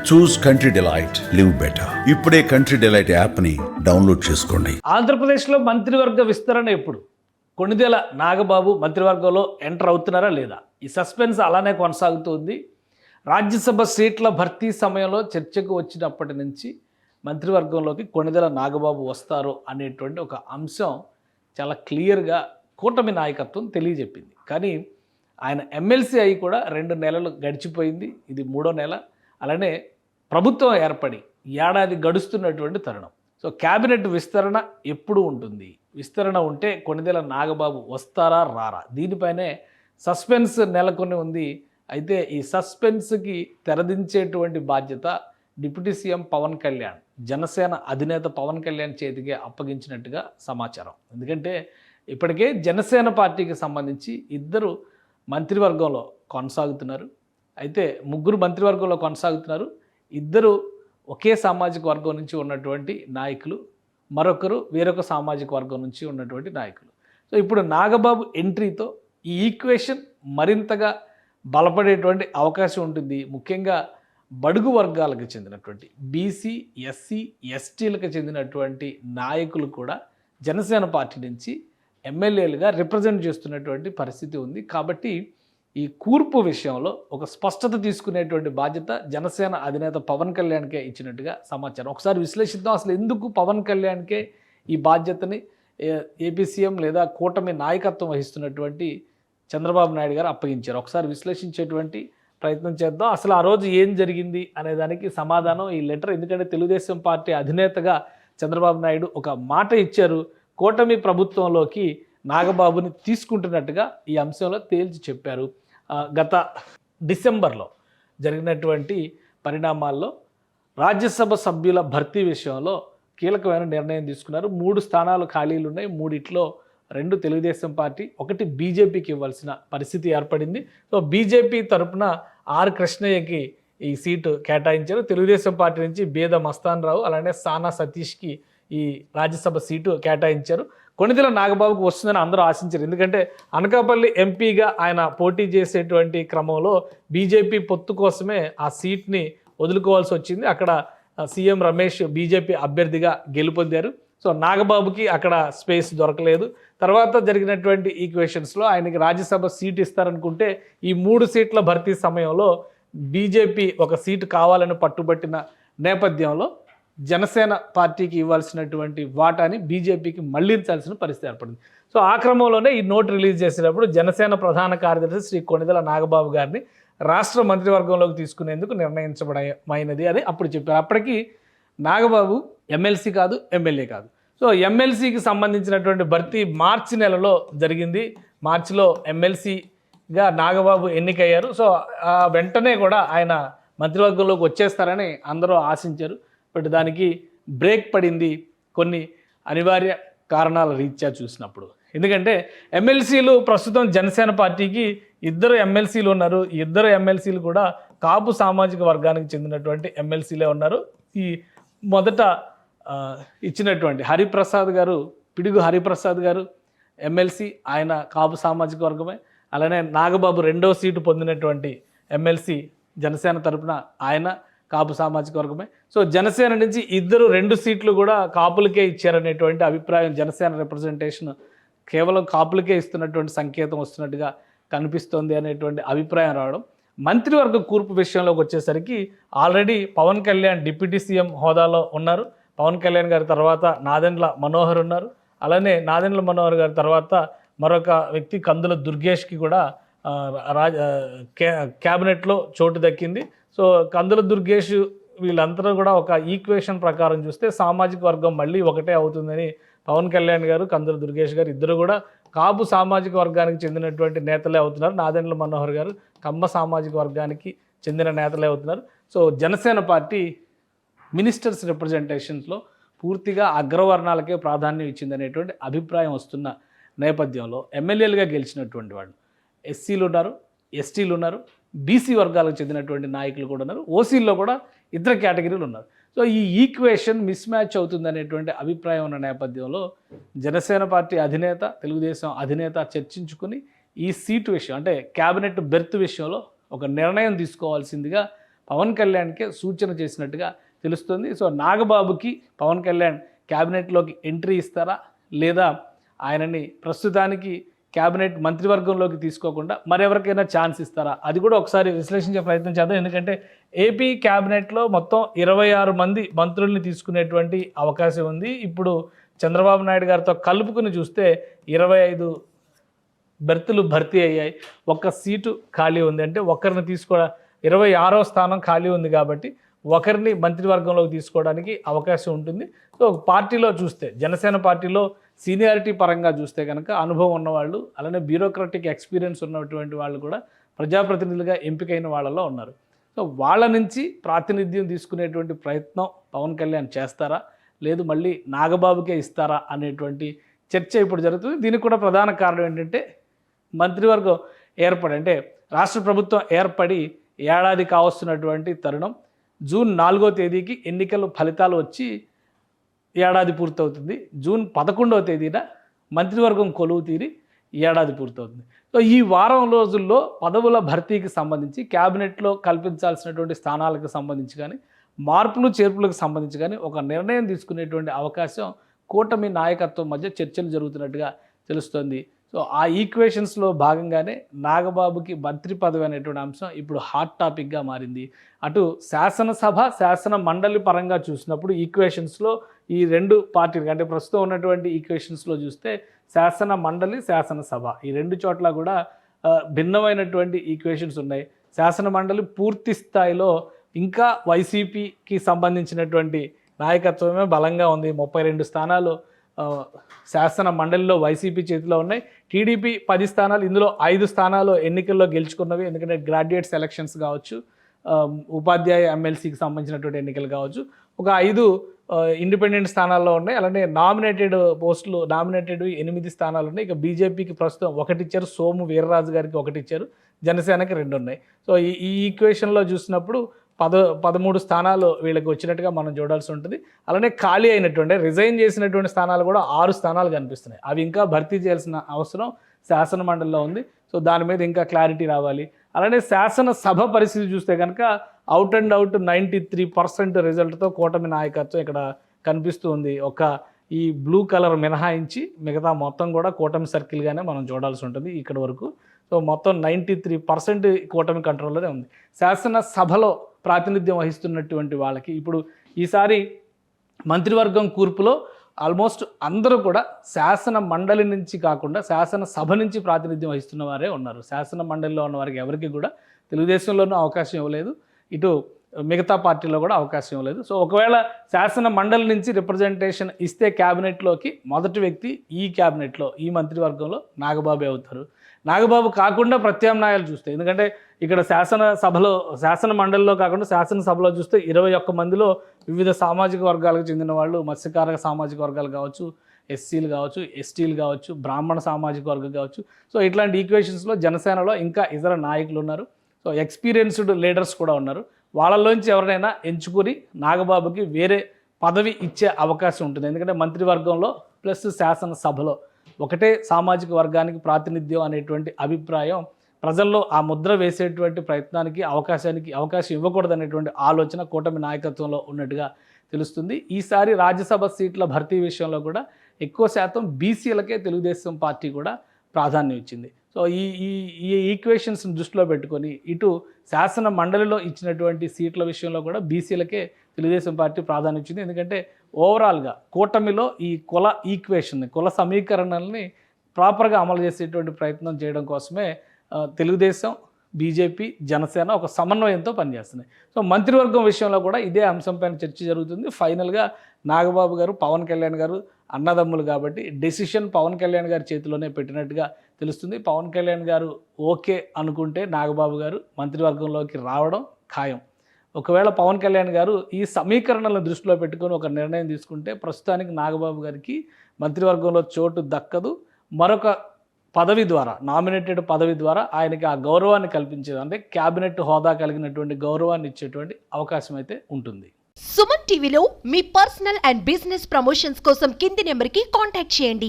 చూస్ country delight, live better. ఇప్పుడే country delight యాప్ని download చేసుకోండి. ఆంధ్రప్రదేశ్లో మంత్రివర్గ విస్తరణ ఎప్పుడు? కొణిదెల నాగబాబు మంత్రివర్గంలో ఎంటర్ అవుతున్నారా లేదా? ఈ సస్పెన్స్ అలానే కొనసాగుతుంది. రాజ్యసభ సీట్ల భర్తీ సమయంలో చర్చకు వచ్చినప్పటి నుంచి మంత్రివర్గంలోకి కొణిదెల నాగబాబు వస్తారు అనేటువంటి ఒక అంశం చాలా క్లియర్గా కూటమి నాయకత్వం తెలియజెప్పింది. కానీ ఆయన ఎమ్మెల్సీ అయి కూడా 2 నెలలు గడిచిపోయింది. ఇది 3వ నెల. అలానే ప్రభుత్వం ఏర్పడి ఏడాది గడుస్తున్నటువంటి తరుణం. సో క్యాబినెట్ విస్తరణ ఎప్పుడు ఉంటుంది? విస్తరణ ఉంటే కొణిదెల నాగబాబు వస్తారా రారా? దీనిపైనే సస్పెన్స్ నెలకొని ఉంది. అయితే ఈ సస్పెన్స్కి తెరదించేటువంటి బాధ్యత డిప్యూటీ సీఎం పవన్ కళ్యాణ్, జనసేన అధినేత పవన్ కళ్యాణ్ చేతికే అప్పగించినట్టుగా సమాచారం. ఎందుకంటే ఇప్పటికే జనసేన పార్టీకి సంబంధించి 2 మంత్రివర్గంలో కొనసాగుతున్నారు. అయితే 3 మంత్రివర్గంలో కొనసాగుతున్నారు. 2 ఒకే సామాజిక వర్గం నుంచి ఉన్నటువంటి నాయకులు, మరొకరు వేరొక సామాజిక వర్గం నుంచి ఉన్నటువంటి నాయకులు. సో ఇప్పుడు నాగబాబు ఎంట్రీతో ఈ ఈక్వేషన్ మరింతగా బలపడేటువంటి అవకాశం ఉంటుంది. ముఖ్యంగా బడుగు వర్గాలకు చెందినటువంటి బీసీ, ఎస్సీ, ఎస్టీలకు చెందినటువంటి నాయకులు కూడా జనసేన పార్టీ నుంచి ఎమ్మెల్యేలుగా రిప్రజెంట్ చేస్తున్నటువంటి పరిస్థితి ఉంది. కాబట్టి ఈ కూర్పు విషయంలో ఒక స్పష్టత తీసుకునేటువంటి బాధ్యత జనసేన అధినేత పవన్ కళ్యాణ్కే ఇచ్చినట్టుగా సమాచారం. ఒకసారి విశ్లేషిద్దాం, అసలు ఎందుకు పవన్ కళ్యాణ్కే ఈ బాధ్యతని ఏపీ సీఎం లేదా కూటమి నాయకత్వం వహిస్తున్నటువంటి చంద్రబాబు నాయుడు గారు అప్పగించారు. ఒకసారి విశ్లేషించేటువంటి ప్రయత్నం చేద్దాం. అసలు ఆ రోజు ఏం జరిగింది అనే దానికి సమాధానం ఈ లెటర్. ఎందుకంటే తెలుగుదేశం పార్టీ అధినేతగా చంద్రబాబు నాయుడు ఒక మాట ఇచ్చారు. కూటమి ప్రభుత్వంలోకి నాగబాబుని తీసుకుంటున్నట్టుగా ఈ అంశంలో తేల్చి చెప్పారు. గత డిసెంబర్లో జరిగినటువంటి పరిణామాల్లో రాజ్యసభ సభ్యుల భర్తీ విషయంలో కీలకమైన నిర్ణయం తీసుకున్నారు. 3 స్థానాలు ఖాళీలు ఉన్నాయి. 3 2 తెలుగుదేశం పార్టీ, 1 బీజేపీకి ఇవ్వాల్సిన పరిస్థితి ఏర్పడింది. సో బీజేపీ తరపున ఆర్ కృష్ణయ్యకి ఈ సీటు కేటాయించారు. తెలుగుదేశం పార్టీ నుంచి బేద మస్తాన్ రావు అలానే సానా సతీష్కి ఈ రాజ్యసభ సీటు కేటాయించారు. కొణిదెల నాగబాబుకు వస్తుందని అందరూ ఆశించారు. ఎందుకంటే అనకాపల్లి ఎంపీగా ఆయన పోటీ చేసేటువంటి క్రమంలో బీజేపీ పొత్తు కోసమే ఆ సీట్ని వదులుకోవాల్సి వచ్చింది. అక్కడ సీఎం రమేష్ బీజేపీ అభ్యర్థిగా గెలుపొందారు. సో నాగబాబుకి అక్కడ స్పేస్ దొరకలేదు. తర్వాత జరిగినటువంటి ఈక్వేషన్స్లో ఆయనకి రాజ్యసభ సీట్ ఇస్తారనుకుంటే ఈ 3 సీట్ల భర్తీ సమయంలో బీజేపీ ఒక సీటు కావాలని పట్టుబట్టిన నేపథ్యంలో జనసేన పార్టీకి ఇవ్వాల్సినటువంటి వాటాని బీజేపీకి మళ్లించాల్సిన పరిస్థితి ఏర్పడింది. సో ఆ క్రమంలోనే ఈ నోట్ రిలీజ్ చేసేటప్పుడు జనసేన ప్రధాన కార్యదర్శి శ్రీ కొణిదెల నాగబాబు గారిని రాష్ట్ర మంత్రివర్గంలోకి తీసుకునేందుకు నిర్ణయించబడమైనది అని అప్పుడు చెప్పారు. అప్పటికి నాగబాబు ఎమ్మెల్సీ కాదు, ఎమ్మెల్యే కాదు. సో ఎమ్మెల్సీకి సంబంధించినటువంటి భర్తీ మార్చి నెలలో జరిగింది. మార్చిలో ఎమ్మెల్సీగా నాగబాబు ఎన్నికయ్యారు. సో వెంటనే కూడా ఆయన మంత్రివర్గంలోకి వచ్చేస్తారని అందరూ ఆశించారు. బట్ దానికి బ్రేక్ పడింది కొన్ని అనివార్య కారణాల రీత్యా చూసినప్పుడు. ఎందుకంటే ఎమ్మెల్సీలు ప్రస్తుతం జనసేన పార్టీకి 2 ఎమ్మెల్సీలు ఉన్నారు. 2 ఎమ్మెల్సీలు కూడా కాపు సామాజిక వర్గానికి చెందినటువంటి ఎమ్మెల్సీలే ఉన్నారు. ఈ మొదట ఇచ్చినటువంటి హరిప్రసాద్ గారు, పిడుగు హరిప్రసాద్ గారు ఎమ్మెల్సీ, ఆయన కాపు సామాజిక వర్గమే. అలానే నాగబాబు 2వ సీటు పొందినటువంటి ఎమ్మెల్సీ జనసేన తరపున ఆయన కాపు సామాజిక వర్గమే. సో జనసేన నుంచి 2 సీట్లు కూడా కాపులకే ఇచ్చారనేటువంటి అభిప్రాయం, జనసేన రిప్రజెంటేషన్ కేవలం కాపులకే ఇస్తున్నటువంటి సంకేతం వస్తున్నట్టుగా కనిపిస్తోంది అనేటువంటి అభిప్రాయం రావడం. మంత్రివర్గ కూర్పు విషయంలోకి వచ్చేసరికి already Pawan Kalyan deputy CM హోదాలో ఉన్నారు. పవన్ కళ్యాణ్ గారి తర్వాత నాదెండ్ల మనోహర్ ఉన్నారు. అలానే నాదెండ్ల మనోహర్ గారి తర్వాత మరొక వ్యక్తి కందుల దుర్గేష్కి కూడా క్యాబినెట్లో చోటు దక్కింది. సో కందుల దుర్గేష్ వీళ్ళందరూ కూడా ఒక ఈక్వేషన్ ప్రకారం చూస్తే సామాజిక వర్గం మళ్ళీ ఒకటే అవుతుందని పవన్ కళ్యాణ్ గారు, కందుల దుర్గేష్ గారు 2 కూడా కాపు సామాజిక వర్గానికి చెందినటువంటి నేతలే అవుతున్నారు. నాదెండ్ల మనోహర్ గారు కమ్మ సామాజిక వర్గానికి చెందిన నేతలే అవుతున్నారు. సో జనసేన పార్టీ మినిస్టర్స్ రిప్రజెంటేషన్స్లో పూర్తిగా అగ్రవర్ణాలకే ప్రాధాన్యం ఇచ్చిందనేటువంటి అభిప్రాయం వస్తున్న నేపథ్యంలో ఎమ్మెల్యేలుగా గెలిచినటువంటి వాళ్ళు ఎస్సీలు ఉన్నారు, ఎస్టీలు ఉన్నారు, బీసీ వర్గాలకు చెందినటువంటి నాయకులు కూడా ఉన్నారు, ఓసీల్లో కూడా ఇతర కేటగిరీలు ఉన్నారు. సో ఈ ఈక్వేషన్ మిస్ మ్యాచ్ అవుతుందనేటువంటి అభిప్రాయం ఉన్న నేపథ్యంలో జనసేన పార్టీ అధినేత, తెలుగుదేశం అధినేత చర్చించుకుని ఈ సీటు విషయం అంటే క్యాబినెట్ బెర్త్ విషయంలో ఒక నిర్ణయం తీసుకోవాల్సిందిగా పవన్ కళ్యాణ్కే సూచన చేసినట్టుగా తెలుస్తుంది. సో నాగబాబుకి పవన్ కళ్యాణ్ క్యాబినెట్లోకి ఎంట్రీ ఇస్తారా, లేదా ఆయనని ప్రస్తుతానికి క్యాబినెట్ మంత్రివర్గంలోకి తీసుకోకుండా మరెవరికైనా ఛాన్స్ ఇస్తారా, అది కూడా ఒకసారి విశ్లేషించే ప్రయత్నం చేద్దాం. ఎందుకంటే ఏపీ క్యాబినెట్లో మొత్తం 26 మంది మంత్రుల్ని తీసుకునేటువంటి అవకాశం ఉంది. ఇప్పుడు చంద్రబాబు నాయుడు గారితో కలుపుకుని చూస్తే 25 బెర్తులు భర్తీ అయ్యాయి, ఒక్క సీటు ఖాళీ ఉంది. అంటే ఒకరిని 26వ స్థానం ఖాళీ ఉంది కాబట్టి ఒకరిని మంత్రివర్గంలోకి తీసుకోవడానికి అవకాశం ఉంటుంది. సో పార్టీలో చూస్తే జనసేన పార్టీలో సీనియారిటీ పరంగా చూస్తే కనుక అనుభవం ఉన్నవాళ్ళు, అలానే బ్యూరోక్రటిక్ ఎక్స్పీరియన్స్ ఉన్నటువంటి వాళ్ళు కూడా ప్రజాప్రతినిధులుగా ఎంపికైన వాళ్ళలో ఉన్నారు. సో వాళ్ళ నుంచి ప్రాతినిధ్యం తీసుకునేటువంటి ప్రయత్నం పవన్ కళ్యాణ్ చేస్తారా, లేదు మళ్ళీ నాగబాబుకే ఇస్తారా అనేటువంటి చర్చ ఇప్పుడు జరుగుతుంది. దీనికి కూడా ప్రధాన కారణం ఏంటంటే మంత్రివర్గం ఏర్పడి, అంటే రాష్ట్ర ప్రభుత్వం ఏర్పడి ఏడాది కావస్తున్నటువంటి తరుణం. జూన్ 4వ తేదీకి ఎన్నికల ఫలితాలు వచ్చి ఏడాది పూర్తవుతుంది. జూన్ 11వ తేదీన మంత్రివర్గం కొలువు తీరి ఏడాది పూర్తవుతుంది. సో ఈ వారం రోజుల్లో పదవుల భర్తీకి సంబంధించి క్యాబినెట్లో కల్పించాల్సినటువంటి స్థానాలకు సంబంధించి కానీ, మార్పులు చేర్పులకు సంబంధించి కానీ ఒక నిర్ణయం తీసుకునేటువంటి అవకాశం కూటమి నాయకత్వం మధ్య చర్చలు జరుగుతున్నట్టుగా తెలుస్తోంది. సో ఆ ఈక్వేషన్స్లో భాగంగానే నాగబాబుకి మంత్రి పదవి అనేటువంటి అంశం ఇప్పుడు హాట్ టాపిక్గా మారింది. అటు శాసనసభ, శాసన మండలి పరంగా చూసినప్పుడు ఈక్వేషన్స్లో ఈ రెండు పార్టీలు, అంటే ప్రస్తుతం ఉన్నటువంటి ఈక్వేషన్స్లో చూస్తే శాసన మండలి, శాసనసభ ఈ రెండు చోట్ల కూడా భిన్నమైనటువంటి ఈక్వేషన్స్ ఉన్నాయి. శాసన మండలి పూర్తి స్థాయిలో ఇంకా వైసీపీకి సంబంధించినటువంటి నాయకత్వమే బలంగా ఉంది. 32 స్థానాలు శాసన మండలిలో వైసీపీ చేతిలో ఉన్నాయి. టీడీపీ 10 స్థానాలు, ఇందులో 5 స్థానాలు ఎన్నికల్లో గెలుచుకున్నవి. ఎందుకంటే గ్రాడ్యుయేట్స్ ఎలక్షన్స్ కావచ్చు, ఉపాధ్యాయ ఎమ్మెల్సీకి సంబంధించినటువంటి ఎన్నికలు కావచ్చు, ఒక 5 ఇండిపెండెంట్ స్థానాల్లో ఉన్నాయి. అలానే నామినేటెడ్ పోస్టులు, నామినేటెడ్ 8 స్థానాలు ఉన్నాయి. ఇక బీజేపీకి ప్రస్తుతం 1 ఇచ్చారు, సోము వీర్రాజు గారికి 1 ఇచ్చారు, జనసేనకి 2 ఉన్నాయి. సో ఈ ఈక్వేషన్లో చూసినప్పుడు 13 స్థానాలు వీళ్ళకి వచ్చినట్టుగా మనం చూడాల్సి ఉంటుంది. అలానే ఖాళీ అయినటువంటి, రిజైన్ చేసినటువంటి స్థానాలు కూడా 6 స్థానాలు కనిపిస్తున్నాయి. అవి ఇంకా భర్తీ చేయాల్సిన అవసరం శాసన మండలిలో ఉంది. సో దాని మీద ఇంకా క్లారిటీ రావాలి. అలానే శాసనసభ పరిస్థితి చూస్తే కనుక అవుట్ అండ్ అవుట్ 93% రిజల్ట్తో కూటమి నాయకత్వం ఇక్కడ కనిపిస్తూ ఉంది. ఈ బ్లూ కలర్ మినహాయించి మిగతా మొత్తం కూడా కూటమి సర్కిల్గానే మనం చూడాల్సి ఉంటుంది ఇక్కడ వరకు. సో మొత్తం 93% కూటమి కంట్రోల్లోనే ఉంది. శాసనసభలో ప్రాతినిధ్యం వహిస్తున్నటువంటి వాళ్ళకి ఇప్పుడు ఈసారి మంత్రివర్గం కూర్పులో ఆల్మోస్ట్ అందరూ కూడా శాసన మండలి నుంచి కాకుండా శాసనసభ నుంచి ప్రాతినిధ్యం వహిస్తున్న వారే ఉన్నారు. శాసన మండలిలో ఉన్న వారికి ఎవరికి కూడా తెలుగుదేశంలోనూ అవకాశం ఇవ్వలేదు, ఇటు మిగతా పార్టీలో కూడా అవకాశం ఇవ్వలేదు. సో ఒకవేళ శాసన మండలి నుంచి రిప్రజెంటేషన్ ఇస్తే క్యాబినెట్లోకి మొదటి వ్యక్తి ఈ క్యాబినెట్లో, ఈ మంత్రివర్గంలో నాగబాబే అవుతారు. నాగబాబు కాకుండా ప్రత్యామ్నాయాలు చూస్తే, ఎందుకంటే ఇక్కడ శాసన మండలిలో కాకుండా శాసనసభలో చూస్తే 21 మందిలో వివిధ సామాజిక వర్గాలకు చెందిన వాళ్ళు, మత్స్యకార సామాజిక వర్గాలు కావచ్చు, ఎస్సీలు కావచ్చు, ఎస్టీలు కావచ్చు, బ్రాహ్మణ సామాజిక వర్గం కావచ్చు. సో ఇట్లాంటి ఈక్వేషన్స్లో జనసేనలో ఇంకా ఇతర నాయకులు ఉన్నారు. సో ఎక్స్పీరియన్స్డ్ లీడర్స్ కూడా ఉన్నారు. వాళ్ళలోంచి ఎవరినైనా ఎంచుకుని నాగబాబుకి వేరే పదవి ఇచ్చే అవకాశం ఉంటుంది. ఎందుకంటే మంత్రివర్గంలో ప్లస్ శాసనసభలో ఒకటే సామాజిక వర్గానికి ప్రాతినిధ్యం అనేటువంటి అభిప్రాయం ప్రజల్లో ఆ ముద్ర వేసేటువంటి ప్రయత్నానికి అవకాశం ఇవ్వకూడదనేటువంటి ఆలోచన కూటమి నాయకత్వంలో ఉన్నట్టుగా తెలుస్తుంది. ఈసారి రాజ్యసభ సీట్ల భర్తీ విషయంలో కూడా ఎక్కువ శాతం బీసీలకే తెలుగుదేశం పార్టీ కూడా ప్రాధాన్యం ఇచ్చింది. సో ఈ ఈక్వేషన్స్ని దృష్టిలో పెట్టుకొని ఇటు శాసన మండలిలో ఇచ్చినటువంటి సీట్ల విషయంలో కూడా బీసీలకే తెలుగుదేశం పార్టీ ప్రాధాన్యం ఇచ్చింది. ఎందుకంటే ఓవరాల్గా కూటమిలో ఈ కుల సమీకరణల్ని ప్రాపర్గా అమలు చేసేటువంటి ప్రయత్నం చేయడం కోసమే తెలుగుదేశం, బీజేపీ, జనసేన ఒక సమన్వయంతో పనిచేస్తున్నాయి. సో మంత్రివర్గం విషయంలో కూడా ఇదే అంశంపైన చర్చ జరుగుతుంది. ఫైనల్గా నాగబాబు గారు, పవన్ కళ్యాణ్ గారు అన్నదమ్ములు కాబట్టి డెసిషన్ పవన్ కళ్యాణ్ గారి చేతిలోనే పెట్టినట్టుగా తెలుస్తుంది. పవన్ కళ్యాణ్ గారు ఓకే అనుకుంటే నాగబాబు గారు మంత్రివర్గంలోకి రావడం ఖాయం. ఒకవేళ పవన్ కళ్యాణ్ గారు ఈ సమీకరణలను దృష్టిలో పెట్టుకొని ఒక నిర్ణయం తీసుకుంటే ప్రస్తుతానికి నాగబాబు గారికి మంత్రివర్గంలో చోటు దక్కదు. మరొక పదవి ద్వారా, నామినేటెడ్ పదవి ద్వారా ఆయనకి ఆ గౌరవాన్ని కల్పించేది, అంటే క్యాబినెట్ హోదా కలిగినటువంటి గౌరవాన్ని ఇచ్చేటువంటి అవకాశం అయితే ఉంటుంది. సుమన్ టీవీలో మీ పర్సనల్ అండ్ బిజినెస్ ప్రమోషన్స్ కోసం కింది నెంబర్కి కాంటాక్ట్ చేయండి.